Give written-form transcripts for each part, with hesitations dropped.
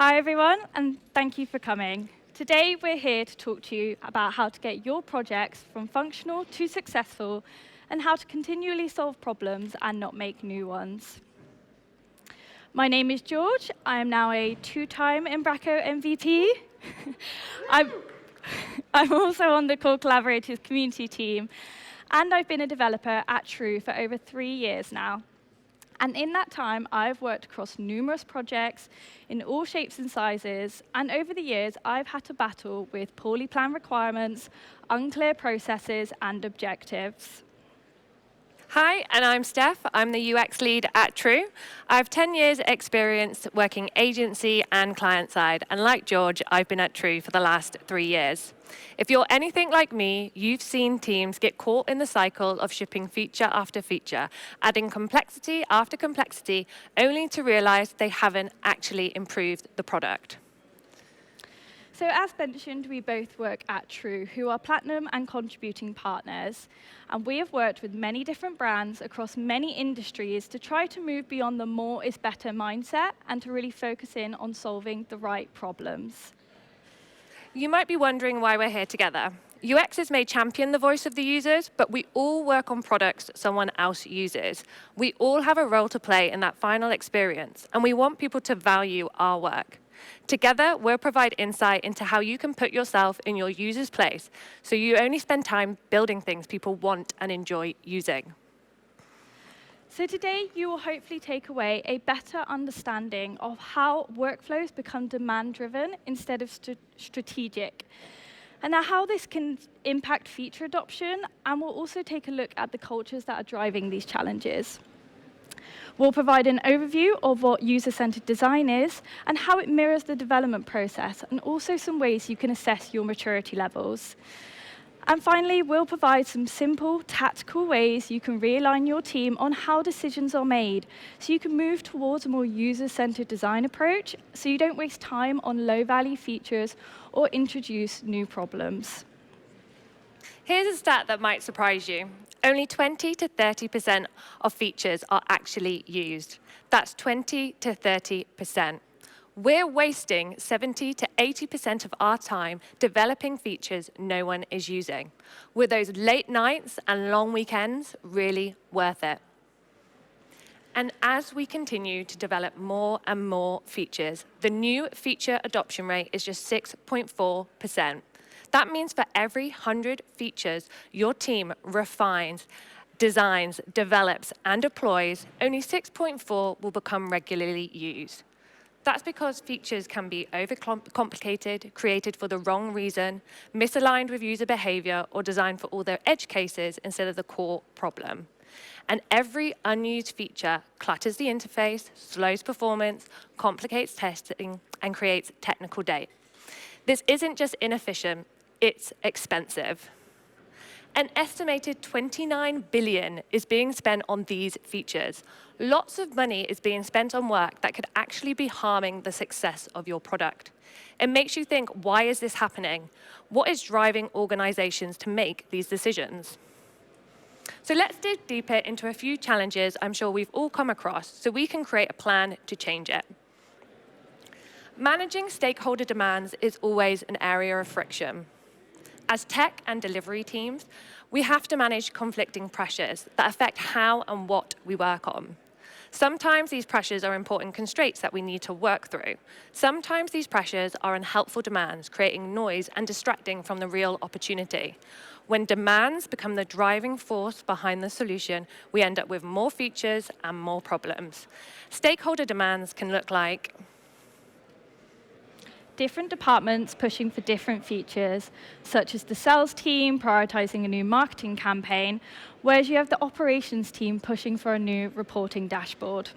Hi everyone, and thank you for coming. Today we're here to talk to you about how to get your projects from functional to successful and how to continually solve problems and not make new ones. My name is George. I am now a two-time Umbraco MVP. I'm, I'm also on the Core Collaborators community team, and I've been a developer at True for over 3 years now. And in that time, I've worked across numerous projects in all shapes and sizes. And over the years, I've had to battle with poorly planned requirements, unclear processes, and objectives. Hi, and I'm Steph. I'm the UX lead at True. I have 10 years experience working agency and client side. And like George, I've been at True for the last 3 years. If you're anything like me, you've seen teams get caught in the cycle of shipping feature after feature, adding complexity after complexity, only to realize they haven't actually improved the product. So as mentioned, we both work at True, who are platinum and contributing partners. And we have worked with many different brands across many industries to try to move beyond the more is better mindset and to really focus in on solving the right problems. You might be wondering why we're here together. UXers may champion the voice of the users, but we all work on products someone else uses. We all have a role to play in that final experience, and we want people to value our work. Together, we'll provide insight into how you can put yourself in your user's place, so you only spend time building things people want and enjoy using. So today, you will hopefully take away a better understanding of how workflows become demand-driven instead of strategic, and how this can impact feature adoption, and we'll also take a look at the cultures that are driving these challenges. We'll provide an overview of what user-centered design is and how it mirrors the development process, and also some ways you can assess your maturity levels. And finally, we'll provide some simple, tactical ways you can realign your team on how decisions are made, so you can move towards a more user-centered design approach, so you don't waste time on low-value features or introduce new problems. Here's a stat that might surprise you. Only 20 to 30% of features are actually used. That's 20 to 30%. We're wasting 70 to 80% of our time developing features no one is using. Were those late nights and long weekends really worth it? And as we continue to develop more and more features, the new feature adoption rate is just 6.4%. That means for every 100 features your team refines, designs, develops, and deploys, only 6.4 will become regularly used. That's because features can be overcomplicated, created for the wrong reason, misaligned with user behavior, or designed for all their edge cases instead of the core problem. And every unused feature clutters the interface, slows performance, complicates testing, and creates technical debt. This isn't just inefficient, it's expensive. An estimated 29 billion is being spent on these features. Lots of money is being spent on work that could actually be harming the success of your product. It makes you think, why is this happening? What is driving organizations to make these decisions? So let's dig deeper into a few challenges I'm sure we've all come across so we can create a plan to change it. Managing stakeholder demands is always an area of friction. As tech and delivery teams, we have to manage conflicting pressures that affect how and what we work on. Sometimes these pressures are important constraints that we need to work through. Sometimes these pressures are unhelpful demands, creating noise and distracting from the real opportunity. When demands become the driving force behind the solution, we end up with more features and more problems. Stakeholder demands can look like different departments pushing for different features, such as the sales team prioritizing a new marketing campaign, whereas you have the operations team pushing for a new reporting dashboard.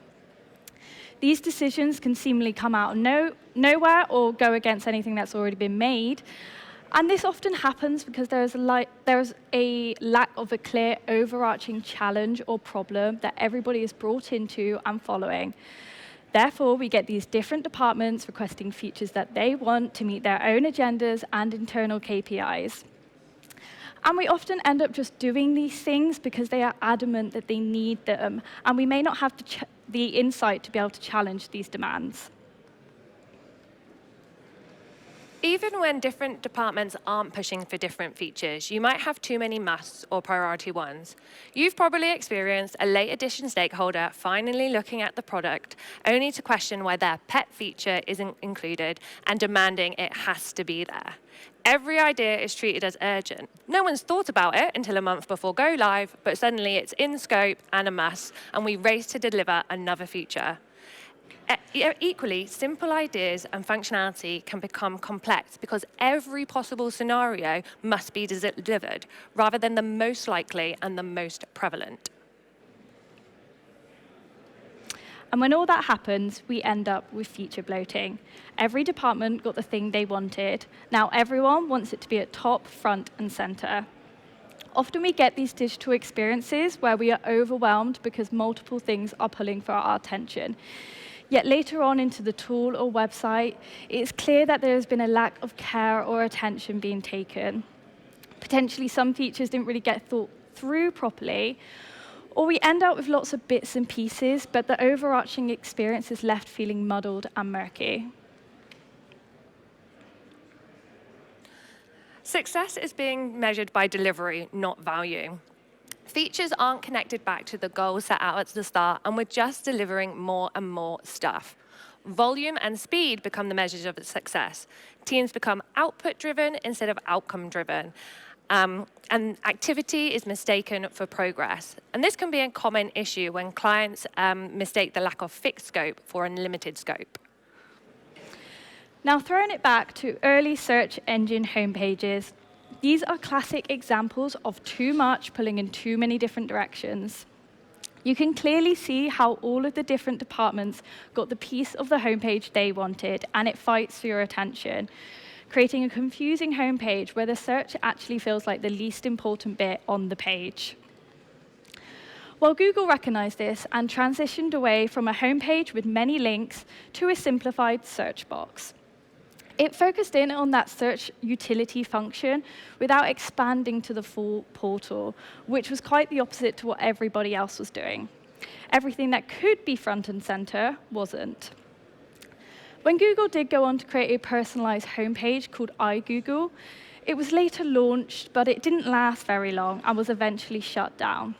These decisions can seemingly come out of nowhere or go against anything that's already been made. And this often happens because there is a lack of a clear overarching challenge or problem that everybody is brought into and following. Therefore, we get these different departments requesting features that they want to meet their own agendas and internal KPIs. And we often end up just doing these things because they are adamant that they need them, and we may not have the insight to be able to challenge these demands. Even when different departments aren't pushing for different features, you might have too many musts or priority ones. You've probably experienced a late addition stakeholder finally looking at the product, only to question why their pet feature isn't included and demanding it has to be there. Every idea is treated as urgent. No one's thought about it until a month before go live, but suddenly it's in scope and a must, and we race to deliver another feature. Equally, simple ideas and functionality can become complex because every possible scenario must be delivered, rather than the most likely and the most prevalent. And when all that happens, we end up with feature bloating. Every department got the thing they wanted. Now everyone wants it to be at top, front, and center. Often we get these digital experiences where we are overwhelmed because multiple things are pulling for our attention. Yet later on into the tool or website, it's clear that there has been a lack of care or attention being taken. Potentially some features didn't really get thought through properly, or we end up with lots of bits and pieces, but the overarching experience is left feeling muddled and murky. Success is being measured by delivery, not value. Features aren't connected back to the goals set out at the start, and we're just delivering more and more stuff. Volume and speed become the measures of success. Teams become output-driven instead of outcome-driven. And activity is mistaken for progress. And this can be a common issue when clients mistake the lack of fixed scope for unlimited scope. Now, throwing it back to early search engine homepages, these are classic examples of too much pulling in too many different directions. You can clearly see how all of the different departments got the piece of the homepage they wanted, and it fights for your attention, creating a confusing homepage where the search actually feels like the least important bit on the page. Well, Google recognized this and transitioned away from a homepage with many links to a simplified search box. It focused in on that search utility function without expanding to the full portal, which was quite the opposite to what everybody else was doing. Everything that could be front and center wasn't. When Google did go on to create a personalized homepage called iGoogle, it was later launched, but it didn't last very long and was eventually shut down.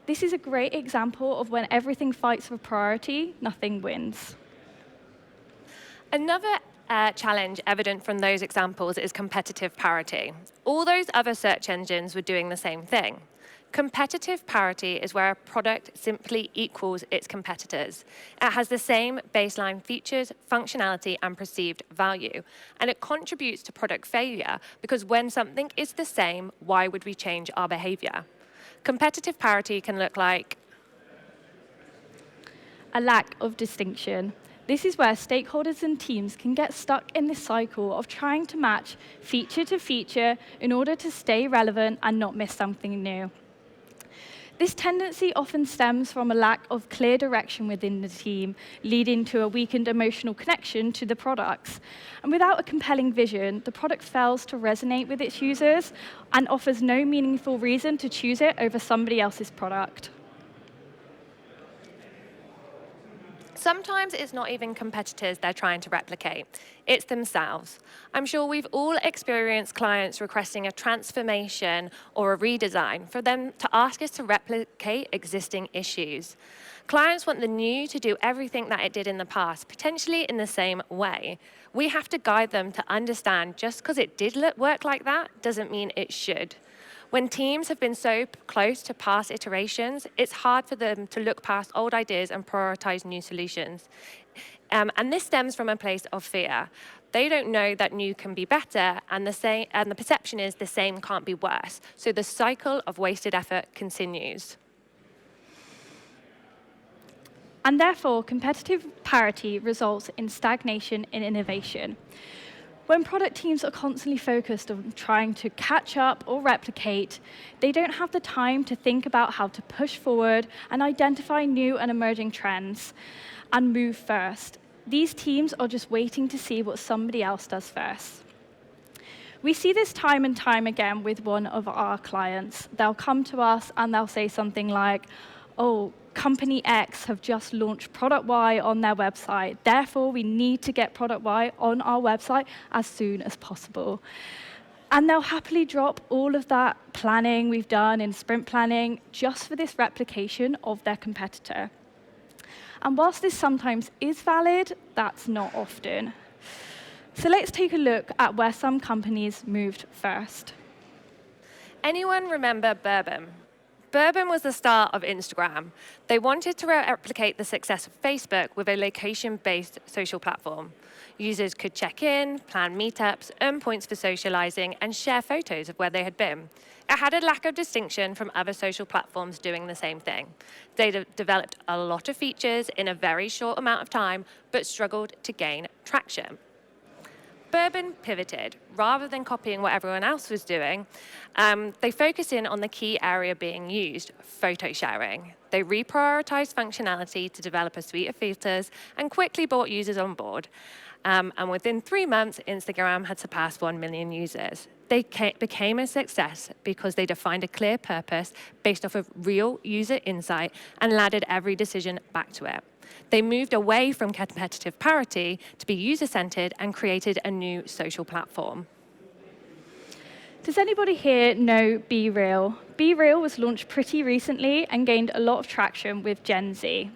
This is a great example of when everything fights for priority, nothing wins. Another challenge evident from those examples is competitive parity. All those other search engines were doing the same thing. Competitive parity is where a product simply equals its competitors. It has the same baseline features, functionality, and perceived value. And it contributes to product failure because when something is the same, why would we change our behavior? Competitive parity can look like a lack of distinction. This is where stakeholders and teams can get stuck in this cycle of trying to match feature to feature in order to stay relevant and not miss something new. This tendency often stems from a lack of clear direction within the team, leading to a weakened emotional connection to the products. And without a compelling vision, the product fails to resonate with its users and offers no meaningful reason to choose it over somebody else's product. Sometimes it's not even competitors they're trying to replicate. It's themselves. I'm sure we've all experienced clients requesting a transformation or a redesign for them to ask us to replicate existing issues. Clients want the new to do everything that it did in the past, potentially in the same way. We have to guide them to understand just because it did work like that doesn't mean it should. When teams have been so close to past iterations, it's hard for them to look past old ideas and prioritize new solutions. And this stems from a place of fear. They don't know that new can be better, and the perception is the same can't be worse. So the cycle of wasted effort continues. And therefore, competitive parity results in stagnation in innovation. When product teams are constantly focused on trying to catch up or replicate, they don't have the time to think about how to push forward and identify new and emerging trends and move first. These teams are just waiting to see what somebody else does first. We see this time and time again with one of our clients. They'll come to us and they'll say something like, oh, company X have just launched product Y on their website. Therefore, we need to get product Y on our website as soon as possible. And they'll happily drop all of that planning we've done in sprint planning just for this replication of their competitor. And whilst this sometimes is valid, that's not often. So let's take a look at where some companies moved first. Anyone remember Bourbon? Bourbon was the start of Instagram. They wanted to replicate the success of Facebook with a location-based social platform. Users could check in, plan meetups, earn points for socializing, and share photos of where they had been. It had a lack of distinction from other social platforms doing the same thing. They developed a lot of features in a very short amount of time, but struggled to gain traction. Bourbon pivoted. Rather than copying what everyone else was doing, they focused in on the key area being used, photo sharing. They reprioritized functionality to develop a suite of filters and quickly brought users on board. And within 3 months, Instagram had surpassed 1 million users. They became a success because they defined a clear purpose based off of real user insight and laddered every decision back to it. They moved away from competitive parity to be user-centered and created a new social platform. Does anybody here know Be Real? Be Real was launched pretty recently and gained a lot of traction with Gen Z.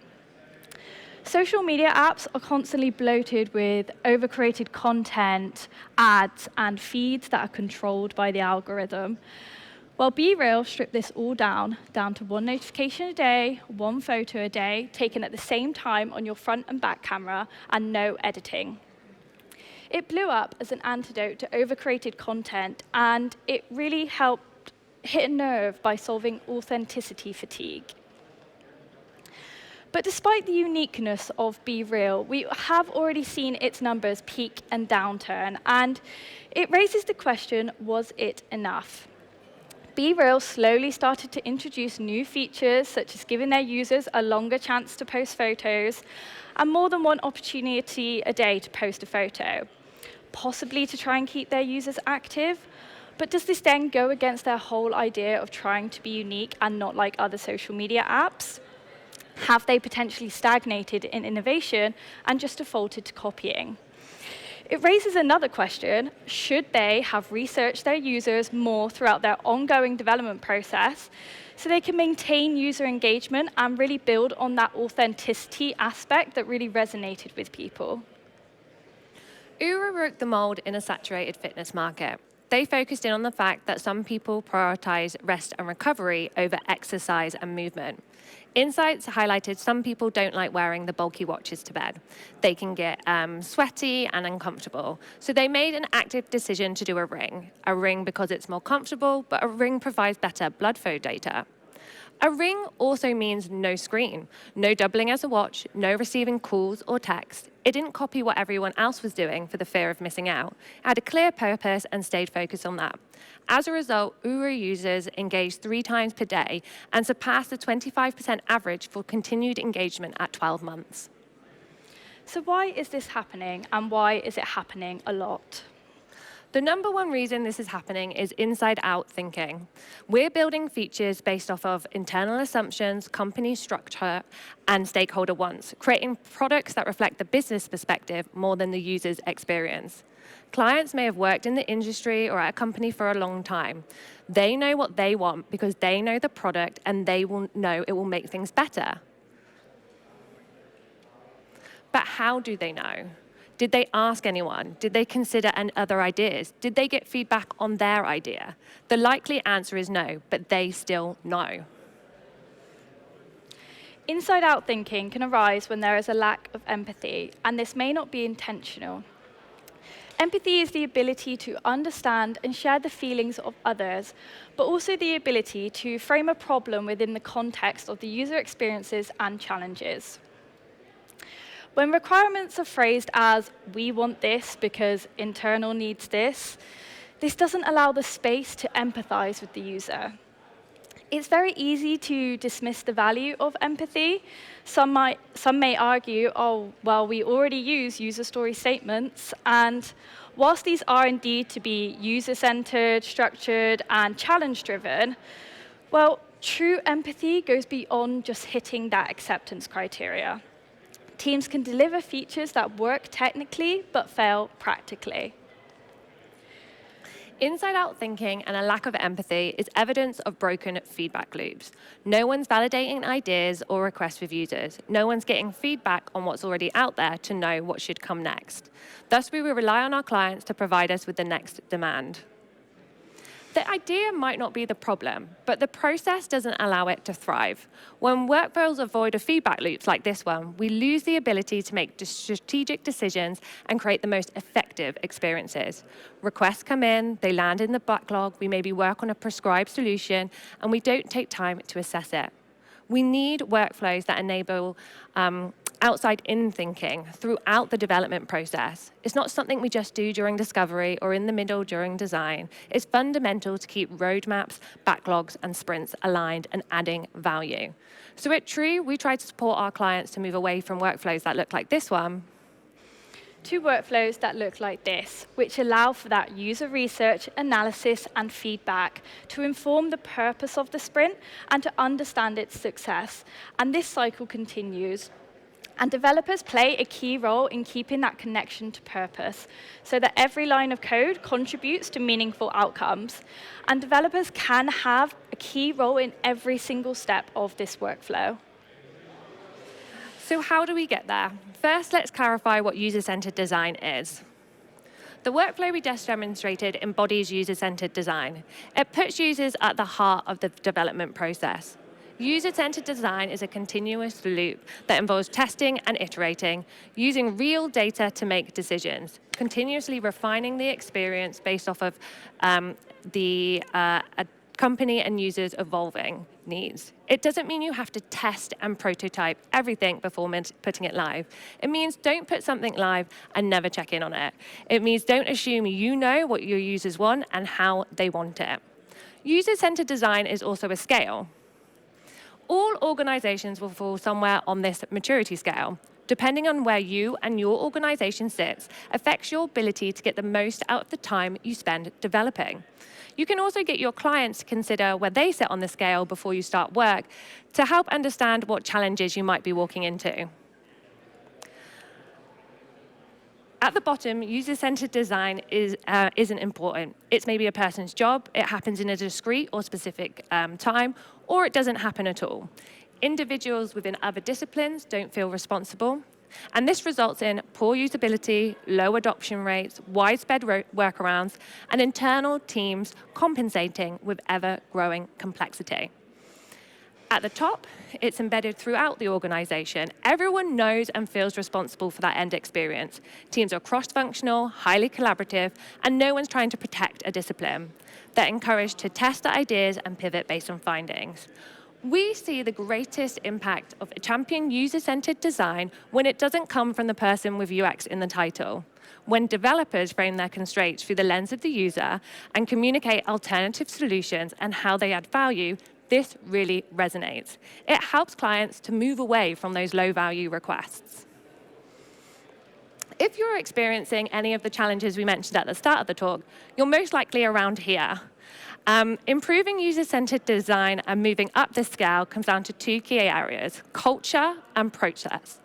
Social media apps are constantly bloated with over-created content, ads, and feeds that are controlled by the algorithm. Well, Be Real stripped this all down to 1 notification a day, 1 photo a day, taken at the same time on your front and back camera, and no editing. It blew up as an antidote to over-created content, and it really helped hit a nerve by solving authenticity fatigue. But despite the uniqueness of Be Real, we have already seen its numbers peak and downturn, and it raises the question, was it enough? Be Real slowly started to introduce new features, such as giving their users a longer chance to post photos, and more than 1 opportunity a day to post a photo, possibly to try and keep their users active. But does this then go against their whole idea of trying to be unique and not like other social media apps? Have they potentially stagnated in innovation and just defaulted to copying? It raises another question: should they have researched their users more throughout their ongoing development process so they can maintain user engagement and really build on that authenticity aspect that really resonated with people? Ura broke the mold in a saturated fitness market. They focused in on the fact that some people prioritize rest and recovery over exercise and movement. Insights highlighted some people don't like wearing the bulky watches to bed. They can get sweaty and uncomfortable. So they made an active decision to do a ring because it's more comfortable, but a ring provides better blood flow data. A ring also means no screen, no doubling as a watch, no receiving calls or text. It didn't copy what everyone else was doing for the fear of missing out. It had a clear purpose and stayed focused on that. As a result, Ura users engaged 3 times per day and surpassed the 25% average for continued engagement at 12 months. So why is this happening, and why is it happening a lot? The number 1 reason this is happening is inside-out thinking. We're building features based off of internal assumptions, company structure, and stakeholder wants, creating products that reflect the business perspective more than the user's experience. Clients may have worked in the industry or at a company for a long time. They know what they want because they know the product and they will know it will make things better. But how do they know? Did they ask anyone? Did they consider other ideas? Did they get feedback on their idea? The likely answer is no, but they still know. Inside-out thinking can arise when there is a lack of empathy, and this may not be intentional. Empathy is the ability to understand and share the feelings of others, but also the ability to frame a problem within the context of the user experiences and challenges. When requirements are phrased as, we want this because internal needs this, this doesn't allow the space to empathize with the user. It's very easy to dismiss the value of empathy. Some may argue, oh, well, we already use user story statements, and whilst these are indeed to be user-centered, structured, and challenge-driven, well, True empathy goes beyond just hitting that acceptance criteria. Teams can deliver features that work technically but fail practically. Inside-out thinking and a lack of empathy is evidence of broken feedback loops. No one's validating ideas or requests with users. No one's getting feedback on what's already out there to know what should come next. Thus, we will rely on our clients to provide us with the next demand. The idea might not be the problem, but the process doesn't allow it to thrive. When workflows are void of feedback loops like this one, we lose the ability to make strategic decisions and create the most effective experiences. Requests come in, they land in the backlog, we maybe work on a prescribed solution, and we don't take time to assess it. We need workflows that enable outside-in thinking throughout the development process. It's not something we just do during discovery or in the middle during design. It's fundamental to keep roadmaps, backlogs, and sprints aligned and adding value. So at True, we try to support our clients to move away from workflows that look like this one to workflows that look like this, which allow for that user research, analysis, and feedback to inform the purpose of the sprint and to understand its success. And this cycle continues. And developers play a key role in keeping that connection to purpose so that every line of code contributes to meaningful outcomes. And developers can have a key role in every single step of this workflow. So how do we get there? First, let's clarify what user-centered design is. The workflow we just demonstrated embodies user-centered design. It puts users at the heart of the development process. User-centered design is a continuous loop that involves testing and iterating, using real data to make decisions, continuously refining the experience based off of the company and users' evolving needs. It doesn't mean you have to test and prototype everything before putting it live. It means don't put something live and never check in on it. It means don't assume you know what your users want and how they want it. User-centered design is also a scale. All organizations will fall somewhere on this maturity scale. Depending on where you and your organization sits, affects your ability to get the most out of the time you spend developing. You can also get your clients to consider where they sit on the scale before you start work to help understand what challenges you might be walking into. At the bottom, user-centered design isn't important. It's maybe a person's job, it happens in a discrete or specific time, or it doesn't happen at all. Individuals within other disciplines don't feel responsible, and this results in poor usability, low adoption rates, widespread workarounds, and internal teams compensating with ever-growing complexity. At the top, it's embedded throughout the organization. Everyone knows and feels responsible for that end experience. Teams are cross-functional, highly collaborative, and no one's trying to protect a discipline. They're encouraged to test the ideas and pivot based on findings. We see the greatest impact of a champion user-centered design when it doesn't come from the person with UX in the title. When developers frame their constraints through the lens of the user and communicate alternative solutions and how they add value, this really resonates. It helps clients to move away from those low-value requests. If you're experiencing any of the challenges we mentioned at the start of the talk, you're most likely around here. Improving user-centered design and moving up the scale comes down to two key areas: culture and process.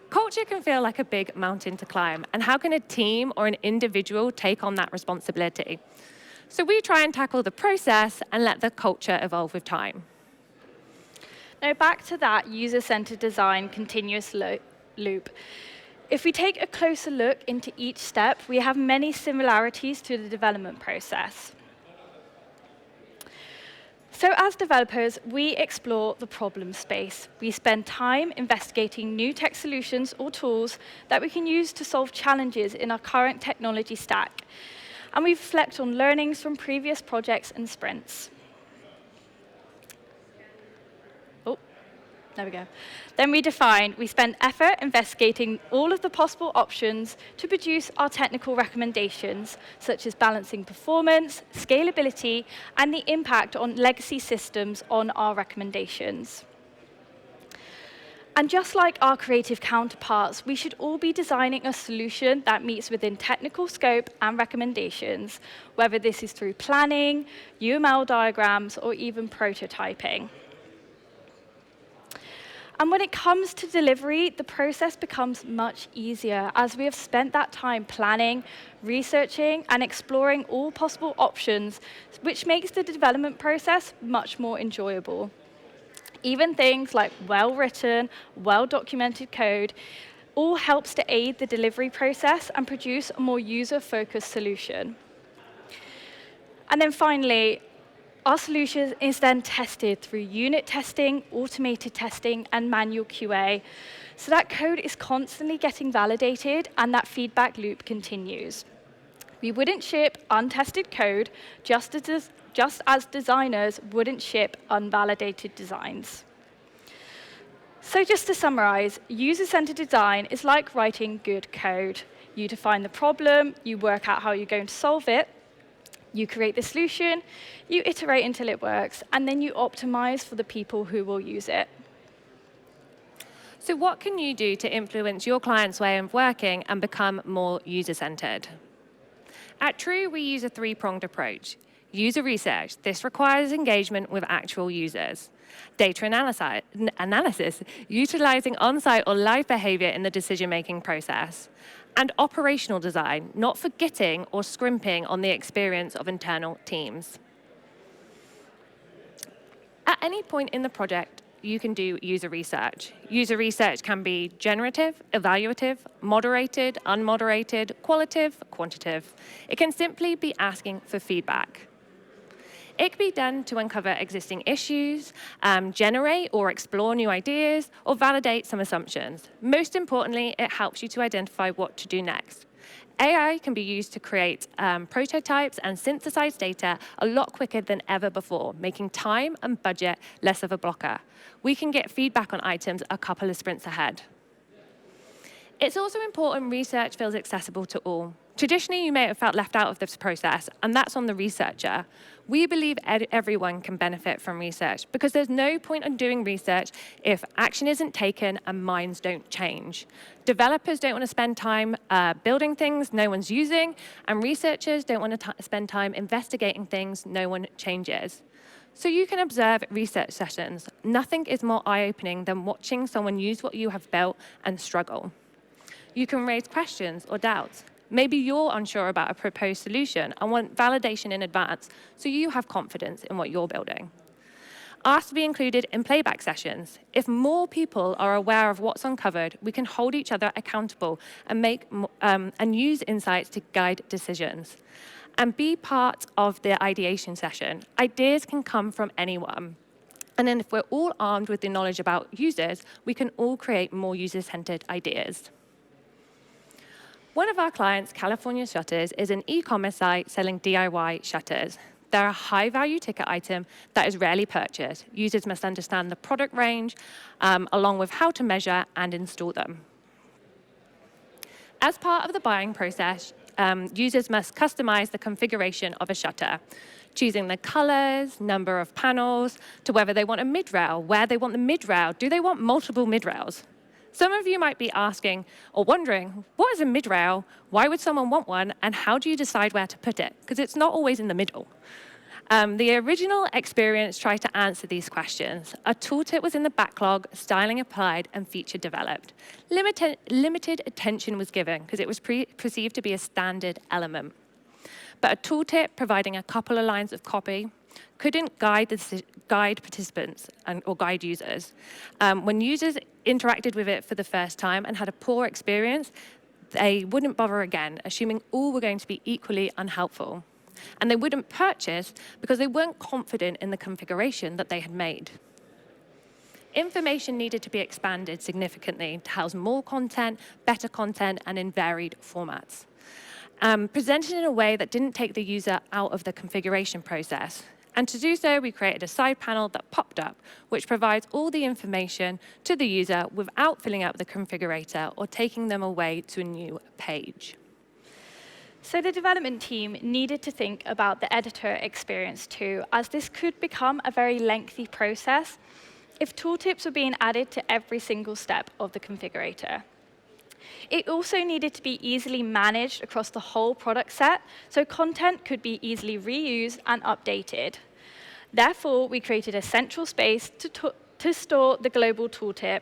Culture can feel like a big mountain to climb, and how can a team or an individual take on that responsibility? So we try and tackle the process and let the culture evolve with time. Now back to that user-centered design continuous loop. If we take a closer look into each step, we have many similarities to the development process. So as developers, we explore the problem space. We spend time investigating new tech solutions or tools that we can use to solve challenges in our current technology stack. And we reflect on learnings from previous projects and sprints. Oh, there we go. Then we spend effort investigating all of the possible options to produce our technical recommendations, such as balancing performance, scalability, and the impact on legacy systems on our recommendations. And just like our creative counterparts, we should all be designing a solution that meets within technical scope and recommendations, whether this is through planning, UML diagrams, or even prototyping. And when it comes to delivery, the process becomes much easier as we have spent that time planning, researching, and exploring all possible options, which makes the development process much more enjoyable. Even things like well-written, well-documented code all helps to aid the delivery process and produce a more user-focused solution. And then finally, our solution is then tested through unit testing, automated testing, and manual QA. So that code is constantly getting validated, and that feedback loop continues. We wouldn't ship untested code just as designers wouldn't ship unvalidated designs. So just to summarize, user-centered design is like writing good code. You define the problem, you work out how you're going to solve it, you create the solution, you iterate until it works, and then you optimize for the people who will use it. So what can you do to influence your client's way of working and become more user-centered? At True, we use a three-pronged approach. User research. This requires engagement with actual users. Data analysis, utilizing on-site or live behavior in the decision-making process. And operational design, not forgetting or scrimping on the experience of internal teams. At any point in the project, you can do user research. User research can be generative, evaluative, moderated, unmoderated, qualitative, quantitative. It can simply be asking for feedback. It can be done to uncover existing issues, generate or explore new ideas, or validate some assumptions. Most importantly, it helps you to identify what to do next. AI can be used to create prototypes and synthesize data a lot quicker than ever before, making time and budget less of a blocker. We can get feedback on items a couple of sprints ahead. It's also important research feels accessible to all. Traditionally, you may have felt left out of this process, and that's on the researcher. We believe everyone can benefit from research because there's no point in doing research if action isn't taken and minds don't change. Developers don't want to spend time building things no one's using, and researchers don't want to spend time investigating things no one changes. So you can observe research sessions. Nothing is more eye-opening than watching someone use what you have built and struggle. You can raise questions or doubts. Maybe you're unsure about a proposed solution and want validation in advance so you have confidence in what you're building. Ask to be included in playback sessions. If more people are aware of what's uncovered, we can hold each other accountable and use insights to guide decisions. And be part of the ideation session. Ideas can come from anyone. And then if we're all armed with the knowledge about users, we can all create more user-centered ideas. One of our clients, California Shutters, is an e-commerce site selling DIY shutters. They're a high-value ticket item that is rarely purchased. Users must understand the product range, along with how to measure and install them. As part of the buying process, users must customize the configuration of a shutter, choosing the colors, number of panels, to whether they want a mid-rail, where they want the mid-rail, do they want multiple mid-rails? Some of you might be asking or wondering, what is a mid-rail? Why would someone want one? And how do you decide where to put it? Because it's not always in the middle. The original experience tried to answer these questions. A tooltip was in the backlog, styling applied, and feature developed. Limited attention was given because it was perceived to be a standard element. But a tooltip providing a couple of lines of copy couldn't guide participants or guide users. When users interacted with it for the first time and had a poor experience, they wouldn't bother again, assuming all were going to be equally unhelpful. And they wouldn't purchase because they weren't confident in the configuration that they had made. Information needed to be expanded significantly to house more content, better content, and in varied formats. Presented in a way that didn't take the user out of the configuration process. And to do so, we created a side panel that popped up, which provides all the information to the user without filling out the configurator or taking them away to a new page. So the development team needed to think about the editor experience too, as this could become a very lengthy process. if tooltips were being added to every single step of the configurator. It also needed to be easily managed across the whole product set, so content could be easily reused and updated. Therefore, we created a central space to store the global tooltip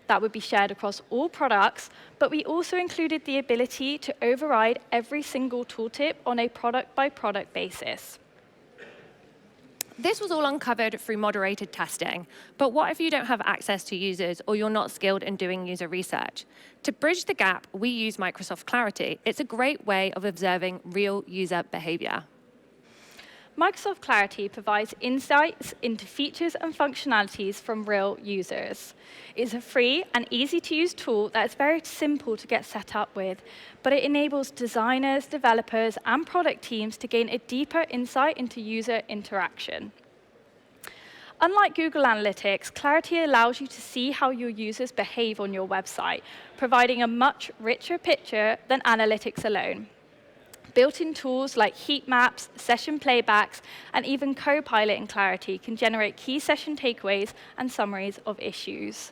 that would be shared across all products, but we also included the ability to override every single tooltip on a product-by-product basis. This was all uncovered through moderated testing, but what if you don't have access to users or you're not skilled in doing user research? To bridge the gap, we use Microsoft Clarity. It's a great way of observing real user behavior. Microsoft Clarity provides insights into features and functionalities from real users. It's a free and easy-to-use tool that is very simple to get set up with, but it enables designers, developers, and product teams to gain a deeper insight into user interaction. Unlike Google Analytics, Clarity allows you to see how your users behave on your website, providing a much richer picture than analytics alone. Built-in tools like heat maps, session playbacks, and even Copilot in Clarity can generate key session takeaways and summaries of issues.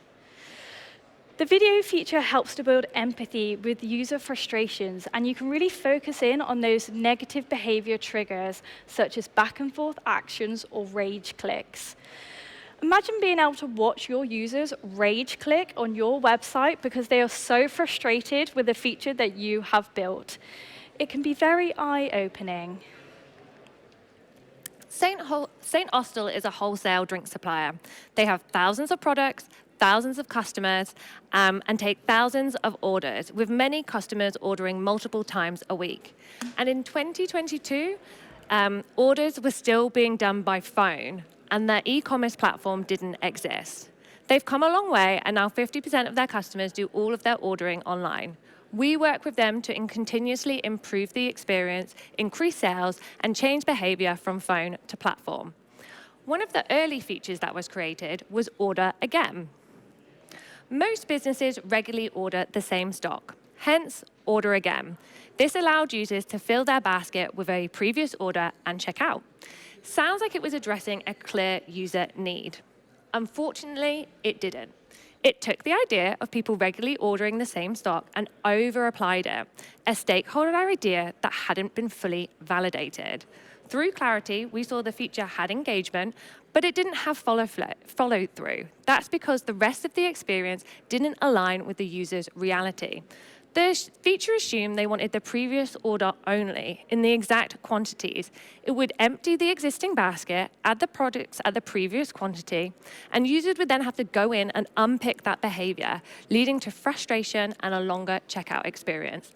The video feature helps to build empathy with user frustrations, and you can really focus in on those negative behavior triggers, such as back-and-forth actions or rage clicks. Imagine being able to watch your users rage click on your website because they are so frustrated with a feature that you have built. It can be very eye-opening. St. Austell is a wholesale drink supplier. They have thousands of products, thousands of customers, and take thousands of orders, with many customers ordering multiple times a week. And in 2022, orders were still being done by phone, and their e-commerce platform didn't exist. They've come a long way, and now 50% of their customers do all of their ordering online. We work with them to continuously improve the experience, increase sales, and change behavior from phone to platform. One of the early features that was created was Order Again. Most businesses regularly order the same stock, hence Order Again. This allowed users to fill their basket with a previous order and check out. Sounds like it was addressing a clear user need. Unfortunately, it didn't. It took the idea of people regularly ordering the same stock and over-applied it, a stakeholder idea that hadn't been fully validated. Through Clarity, we saw the feature had engagement, but it didn't have follow-through. That's because the rest of the experience didn't align with the user's reality. The feature assumed they wanted the previous order only in the exact quantities. It would empty the existing basket, add the products at the previous quantity, and users would then have to go in and unpick that behavior, leading to frustration and a longer checkout experience.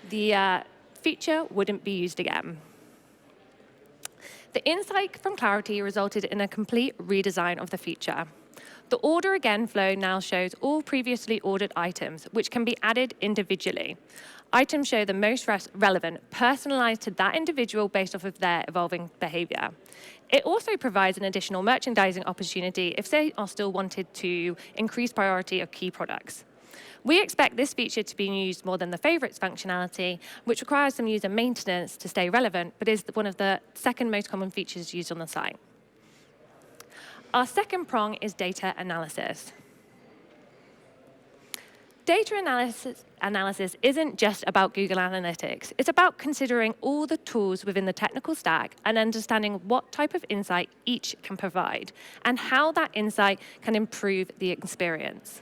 The feature wouldn't be used again. The insight from Clarity resulted in a complete redesign of the feature. The Order Again flow now shows all previously ordered items, which can be added individually. Items show the most relevant, personalized to that individual based off of their evolving behavior. It also provides an additional merchandising opportunity if they are still wanted to increase priority of key products. We expect this feature to be used more than the favorites functionality, which requires some user maintenance to stay relevant, but is one of the second most common features used on the site. Our second prong is data analysis. Data analysis isn't just about Google Analytics. It's about considering all the tools within the technical stack and understanding what type of insight each can provide and how that insight can improve the experience.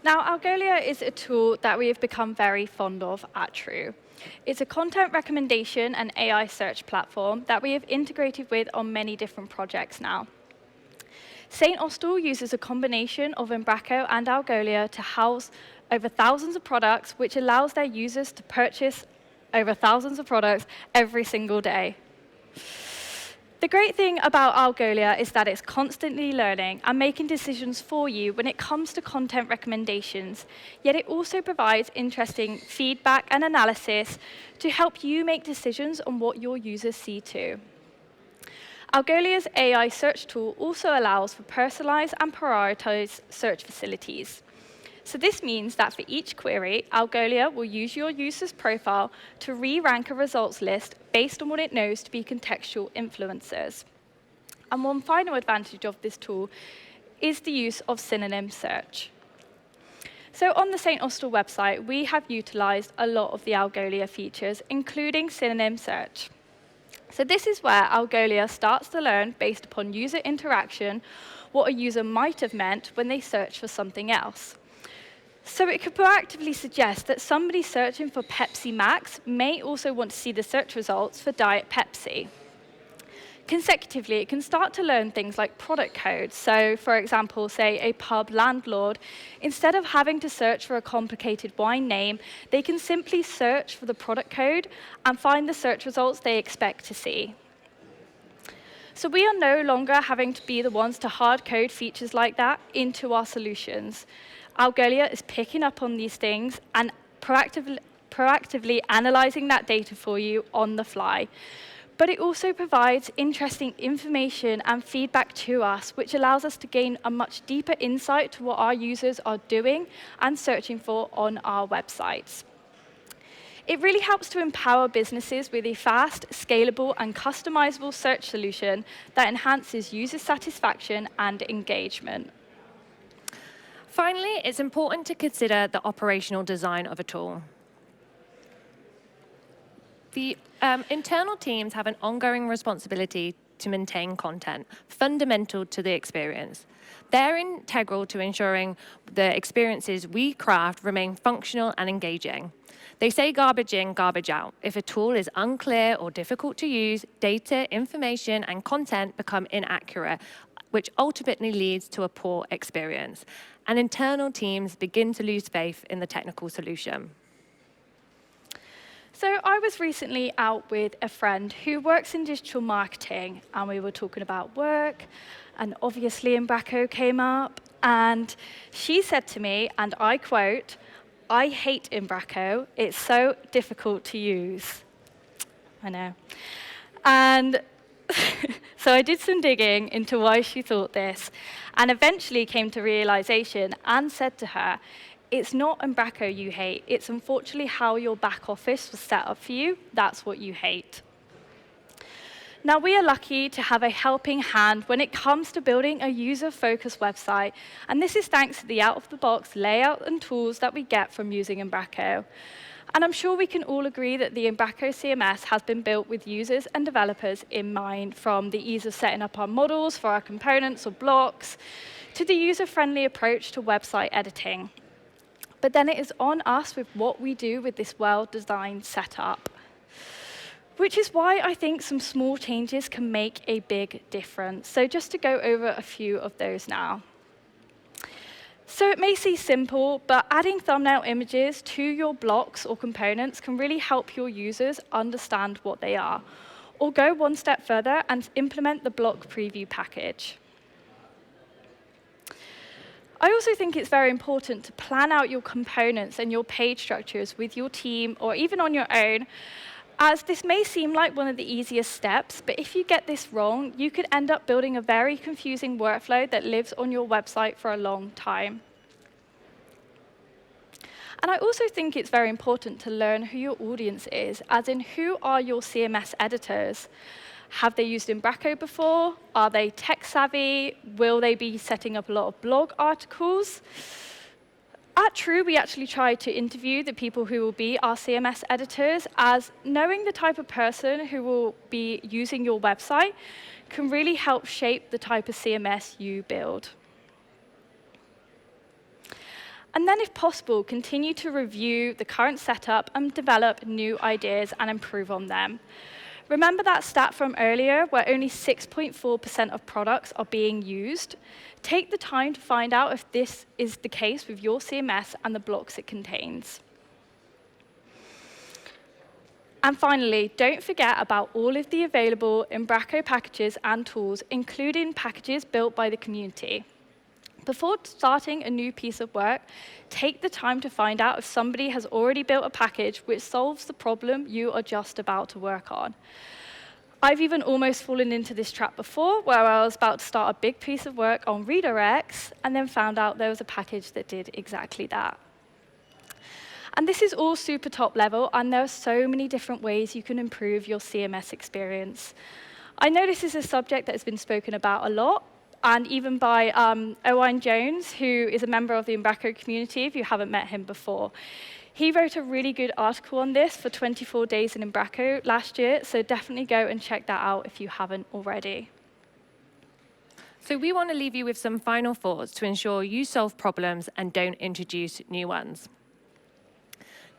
Now, Algolia is a tool that we have become very fond of at True. It's a content recommendation and AI search platform that we have integrated with on many different projects now. St. Austell uses a combination of Umbraco and Algolia to house over thousands of products, which allows their users to purchase over thousands of products every single day. The great thing about Algolia is that it's constantly learning and making decisions for you when it comes to content recommendations, yet it also provides interesting feedback and analysis to help you make decisions on what your users see too. Algolia's AI search tool also allows for personalized and prioritized search facilities. So this means that for each query, Algolia will use your user's profile to re-rank a results list based on what it knows to be contextual influencers. And one final advantage of this tool is the use of synonym search. So on the St. Austell website, we have utilized a lot of the Algolia features, including synonym search. So this is where Algolia starts to learn, based upon user interaction, what a user might have meant when they search for something else. So it could proactively suggest that somebody searching for Pepsi Max may also want to see the search results for Diet Pepsi. Consecutively, it can start to learn things like product codes. So, for example, say a pub landlord, instead of having to search for a complicated wine name, they can simply search for the product code and find the search results they expect to see. So we are no longer having to be the ones to hard code features like that into our solutions. Algolia is picking up on these things and proactively analyzing that data for you on the fly. But it also provides interesting information and feedback to us, which allows us to gain a much deeper insight to what our users are doing and searching for on our websites. It really helps to empower businesses with a fast, scalable, and customizable search solution that enhances user satisfaction and engagement. Finally, it's important to consider the operational design of a tool. The internal teams have an ongoing responsibility to maintain content, fundamental to the experience. They're integral to ensuring the experiences we craft remain functional and engaging. They say garbage in, garbage out. If a tool is unclear or difficult to use, data, information, and content become inaccurate, which ultimately leads to a poor experience. And internal teams begin to lose faith in the technical solution. So I was recently out with a friend who works in digital marketing, and we were talking about work, and obviously Umbraco came up, and she said to me, and I quote, "I hate Umbraco, it's so difficult to use." I know. And so I did some digging into why she thought this, and eventually came to realization and said to her, it's not Umbraco you hate, it's unfortunately how your back office was set up for you, that's what you hate. Now, we are lucky to have a helping hand when it comes to building a user-focused website, and this is thanks to the out-of-the-box layout and tools that we get from using Umbraco. And I'm sure we can all agree that the Umbraco CMS has been built with users and developers in mind, from the ease of setting up our models for our components or blocks, to the user-friendly approach to website editing. But then it is on us with what we do with this well-designed setup. Which is why I think some small changes can make a big difference. So just to go over a few of those now. So it may seem simple, but adding thumbnail images to your blocks or components can really help your users understand what they are. Or go one step further and implement the block preview package. I also think it's very important to plan out your components and your page structures with your team or even on your own, as this may seem like one of the easiest steps, but if you get this wrong, you could end up building a very confusing workflow that lives on your website for a long time. And I also think it's very important to learn who your audience is, as in who are your CMS editors? Have they used Umbraco before? Are they tech savvy? Will they be setting up a lot of blog articles? At True, we actually tried to interview the people who will be our CMS editors, as knowing the type of person who will be using your website can really help shape the type of CMS you build. And then, if possible, continue to review the current setup and develop new ideas and improve on them. Remember that stat from earlier where only 6.4% of products are being used? Take the time to find out if this is the case with your CMS and the blocks it contains. And finally, don't forget about all of the available Umbraco packages and tools, including packages built by the community. Before starting a new piece of work, take the time to find out if somebody has already built a package which solves the problem you are just about to work on. I've even almost fallen into this trap before, where I was about to start a big piece of work on redirects and then found out there was a package that did exactly that. And this is all super top level, and there are so many different ways you can improve your CMS experience. I know this is a subject that has been spoken about a lot, and even by Owen Jones, who is a member of the Umbraco community, if you haven't met him before. He wrote a really good article on this for 24 Days in Umbraco last year, so definitely go and check that out if you haven't already. So we want to leave you with some final thoughts to ensure you solve problems and don't introduce new ones.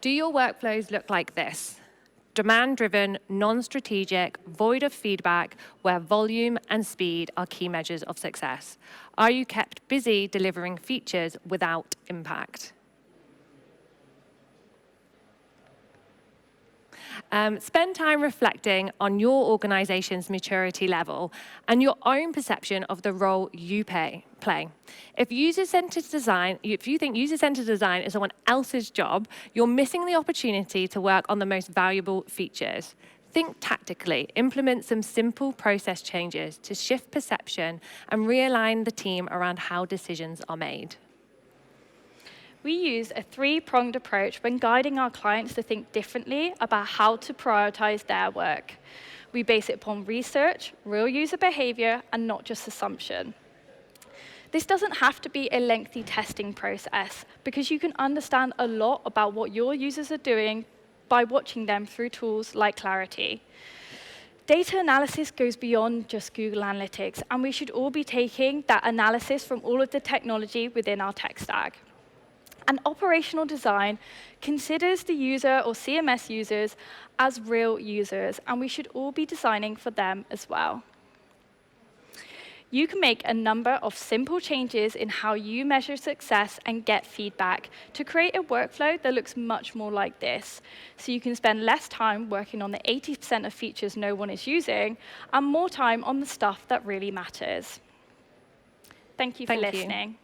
Do your workflows look like this? Demand-driven, non-strategic, void of feedback, where volume and speed are key measures of success. Are you kept busy delivering features without impact? Spend time reflecting on your organization's maturity level and your own perception of the role you play. If you think user-centered design is someone else's job, you're missing the opportunity to work on the most valuable features. Think tactically, implement some simple process changes to shift perception and realign the team around how decisions are made. We use a three-pronged approach when guiding our clients to think differently about how to prioritize their work. We base it upon research, real user behavior, and not just assumption. This doesn't have to be a lengthy testing process, because you can understand a lot about what your users are doing by watching them through tools like Clarity. Data analysis goes beyond just Google Analytics, and we should all be taking that analysis from all of the technology within our tech stack. And operational design considers the user or CMS users as real users, and we should all be designing for them as well. You can make a number of simple changes in how you measure success and get feedback to create a workflow that looks much more like this. So you can spend less time working on the 80% of features no one is using and more time on the stuff that really matters. Thank you for listening.